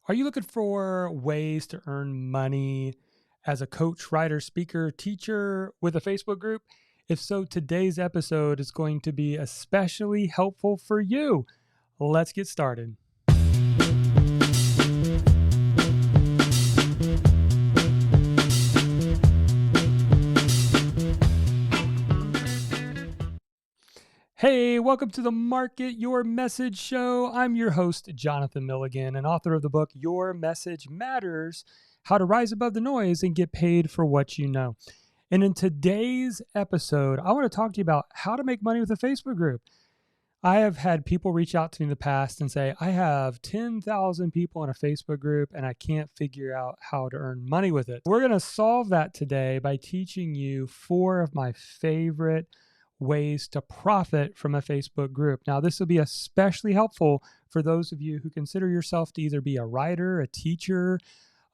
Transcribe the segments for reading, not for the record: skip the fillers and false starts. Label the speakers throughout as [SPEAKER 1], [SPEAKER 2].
[SPEAKER 1] Are you looking for ways to earn money as a coach, writer, speaker, teacher with a Facebook group? If so, today's episode is going to be especially helpful for you. Let's get started. Hey, welcome to the Market Your Message Show. I'm your host, Jonathan Milligan, and author of the book, Your Message Matters: How to Rise Above the Noise and Get Paid for What You Know. And in today's episode, I want to talk to you about how to make money with a Facebook group. I have had people reach out to me in the past and say, I have 10,000 people in a Facebook group and I can't figure out how to earn money with it. We're going to solve that today by teaching you 4 of my favorite ways to profit from a Facebook group. Now, this will be especially helpful for those of you who consider yourself to either be a writer, a teacher,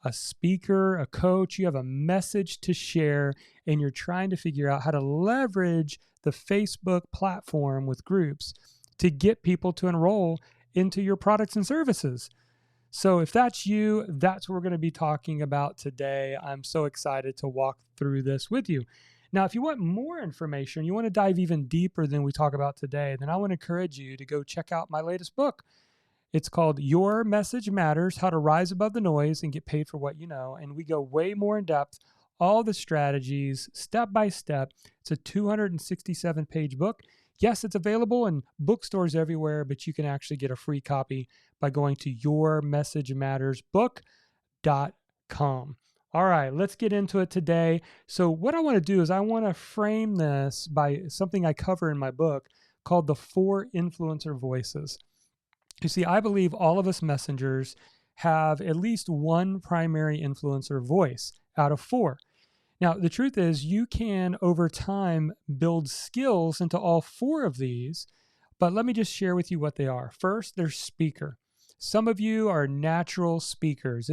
[SPEAKER 1] a speaker, a coach. You have a message to share and you're trying to figure out how to leverage the Facebook platform with groups to get people to enroll into your products and services. So if that's you, that's what we're going to be talking about today. I'm so excited to walk through this with you. Now, if you want more information, you want to dive even deeper than we talk about today, then I want to encourage you to go check out my latest book. It's called Your Message Matters: How to Rise Above the Noise and Get Paid for What You Know. And we go way more in depth, all the strategies, step by step. It's a 267-page book. Yes, it's available in bookstores everywhere, but you can actually get a free copy by going to yourmessagemattersbook.com. All right, let's get into it today. So what I want to do is I want to frame this by something I cover in my book called the 4 influencer voices. You see, I believe all of us messengers have at least one primary influencer voice out of 4. Now, the truth is you can, over time, build skills into all 4 of these, but let me just share with you what they are. First, there's speaker. Some of you are natural speakers.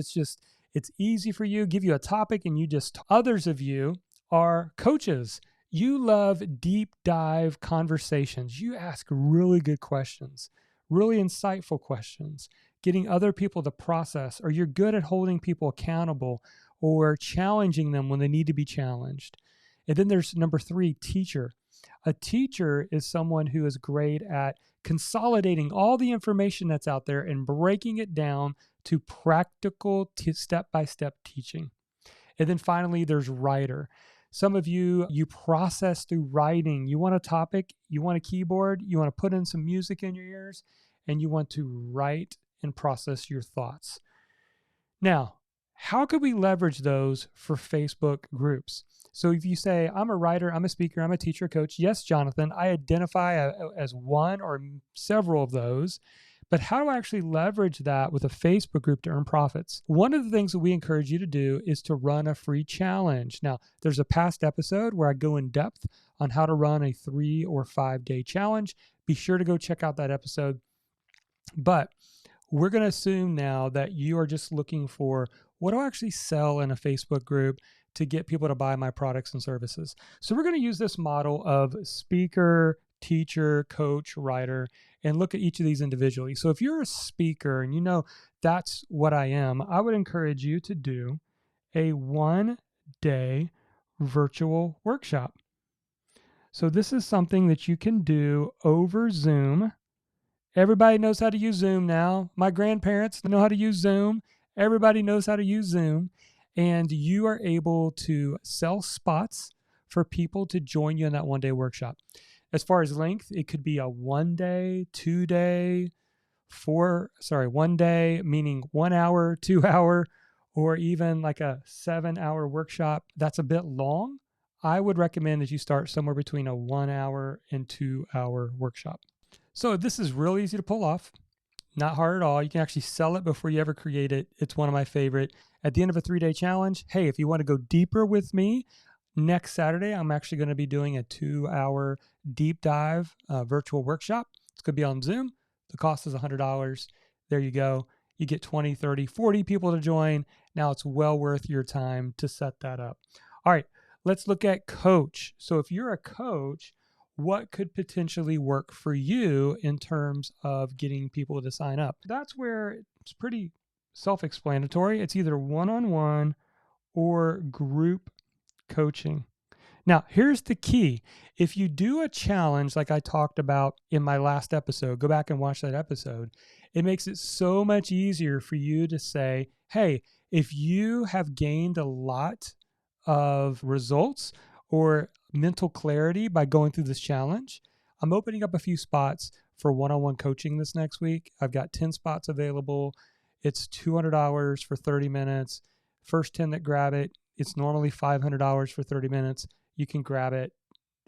[SPEAKER 1] It's easy for you, give you a topic and you just, others of you are coaches. You love deep dive conversations. You ask really good questions, really insightful questions, getting other people to process, or you're good at holding people accountable or challenging them when they need to be challenged. And then there's number 3, teacher. A teacher is someone who is great at consolidating all the information that's out there and breaking it down to practical step-by-step teaching. And then finally, there's writer. Some of you process through writing. You want a topic, you want a keyboard, you want to put in some music in your ears, and you want to write and process your thoughts. Now, how could we leverage those for Facebook groups? So if you say, I'm a writer, I'm a speaker, I'm a teacher, coach. Yes, Jonathan, I identify as one or several of those. But how do I actually leverage that with a Facebook group to earn profits? One of the things that we encourage you to do is to run a free challenge. Now, there's a past episode where I go in depth on how to run a 3 or 5 day challenge. Be sure to go check out that episode. But we're going to assume now that you are just looking for, what do I actually sell in a Facebook group to get people to buy my products and services? So we're going to use this model of speaker, teacher, coach, writer, and look at each of these individually. So if you're a speaker and you know that's what I am, I would encourage you to do a 1-day virtual workshop. So this is something that you can do over Zoom. Everybody knows how to use Zoom now. My grandparents know how to use Zoom. Everybody knows how to use Zoom. And you are able to sell spots for people to join you in that 1-day workshop. As far as length, it could be a 1-day, 2-day, 1 day, meaning 1 hour, 2 hour, or even like a 7-hour workshop. That's a bit long. I would recommend that you start somewhere between a 1 hour and 2 hour workshop. So this is real easy to pull off, not hard at all. You can actually sell it before you ever create it. It's one of my favorite. At the end of a 3-day challenge, hey, if you want to go deeper with me, next Saturday, I'm actually going to be doing a 2-hour deep dive virtual workshop. It's going to be on Zoom. The cost is $100. There you go. You get 20, 30, 40 people to join. Now it's well worth your time to set that up. All right, let's look at coach. So if you're a coach, what could potentially work for you in terms of getting people to sign up? That's where it's pretty self-explanatory. It's either one-on-one or group coaching. Now, here's the key. If you do a challenge like I talked about in my last episode, go back and watch that episode. It makes it so much easier for you to say, hey, if you have gained a lot of results or mental clarity by going through this challenge, I'm opening up a few spots for one-on-one coaching this next week. I've got 10 spots available. It's $200 for 30 minutes. First 10 that grab it, it's normally $500 for 30 minutes. You can grab it,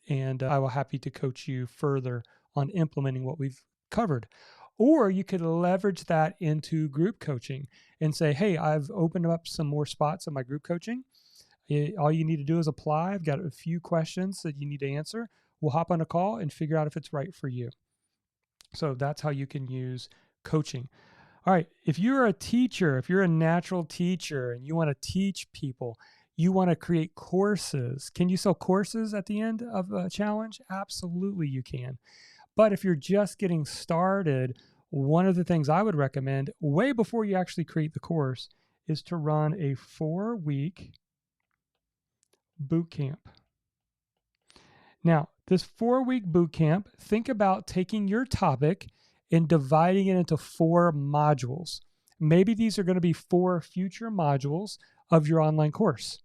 [SPEAKER 1] and I will happy to coach you further on implementing what we've covered. Or you could leverage that into group coaching and say, hey, I've opened up some more spots in my group coaching. All you need to do is apply. I've got a few questions that you need to answer. We'll hop on a call and figure out if it's right for you. So that's how you can use coaching. All right, if you're a teacher, if you're a natural teacher and you want to teach people, you want to create courses. Can you sell courses at the end of a challenge? Absolutely, you can. But if you're just getting started, one of the things I would recommend way before you actually create the course is to run a 4-week boot camp. Now, this 4-week boot camp, think about taking your topic and dividing it into 4 modules. Maybe these are going to be 4 future modules of your online course.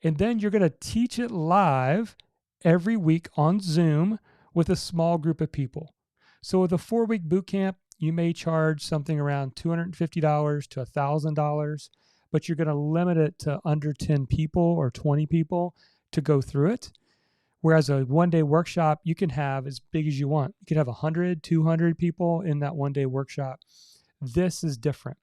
[SPEAKER 1] And then you're going to teach it live every week on Zoom with a small group of people. So with a 4-week boot camp, you may charge something around $250 to $1,000, but you're going to limit it to under 10 people or 20 people to go through it. Whereas a one-day workshop, you can have as big as you want. You could have 100, 200 people in that one-day workshop. This is different.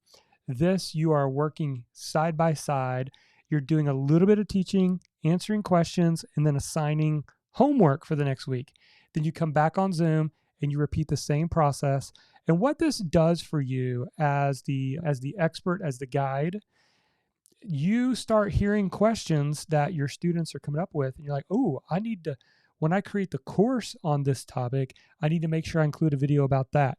[SPEAKER 1] This, you are working side by side. You're doing a little bit of teaching, answering questions, and then assigning homework for the next week. Then you come back on Zoom and you repeat the same process. And what this does for you as the expert, as the guide, you start hearing questions that your students are coming up with. And you're like, oh, I need to, when I create the course on this topic, I need to make sure I include a video about that.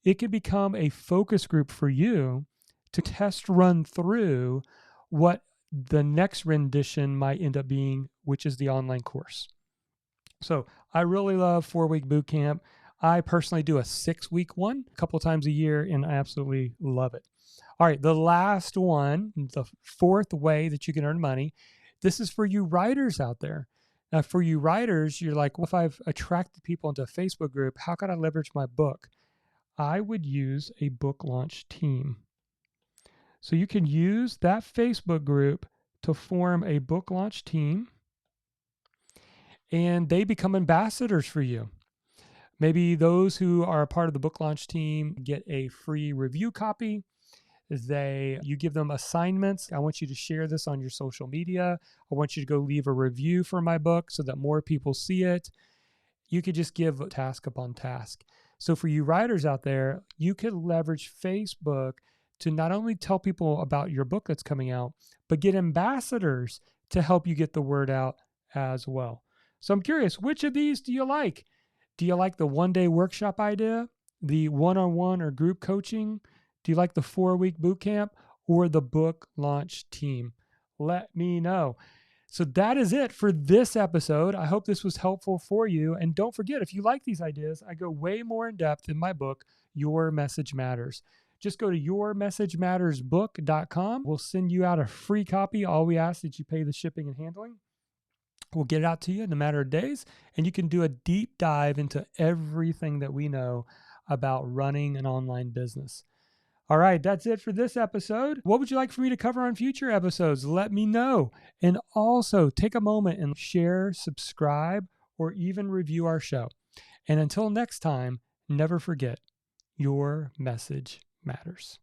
[SPEAKER 1] It can become a focus group for you to test run through what the next rendition might end up being, which is the online course. So I really love 4-week boot camp. I personally do a 6-week one a couple times a year, and I absolutely love it. All right, the last one, the 4th way that you can earn money. This is for you writers out there. Now, for you writers, you're like, well, if I've attracted people into a Facebook group, how can I leverage my book? I would use a book launch team. So you can use that Facebook group to form a book launch team, and they become ambassadors for you. Maybe those who are a part of the book launch team get a free review copy. You give them assignments. I want you to share this on your social media. I want you to go leave a review for my book so that more people see it. You could just give task upon task. So for you writers out there, you could leverage Facebook to not only tell people about your book that's coming out, but get ambassadors to help you get the word out as well. So I'm curious, which of these do you like? Do you like the one-day workshop idea, the one-on-one or group coaching? Do you like the 4-week boot camp or the book launch team? Let me know. So that is it for this episode. I hope this was helpful for you. And don't forget, if you like these ideas, I go way more in depth in my book, Your Message Matters. Just go to yourmessagemattersbook.com. We'll send you out a free copy. All we ask is that you pay the shipping and handling. We'll get it out to you in a matter of days, and you can do a deep dive into everything that we know about running an online business. All right, that's it for this episode. What would you like for me to cover on future episodes? Let me know. And also take a moment and share, subscribe, or even review our show. And until next time, never forget, your message matters.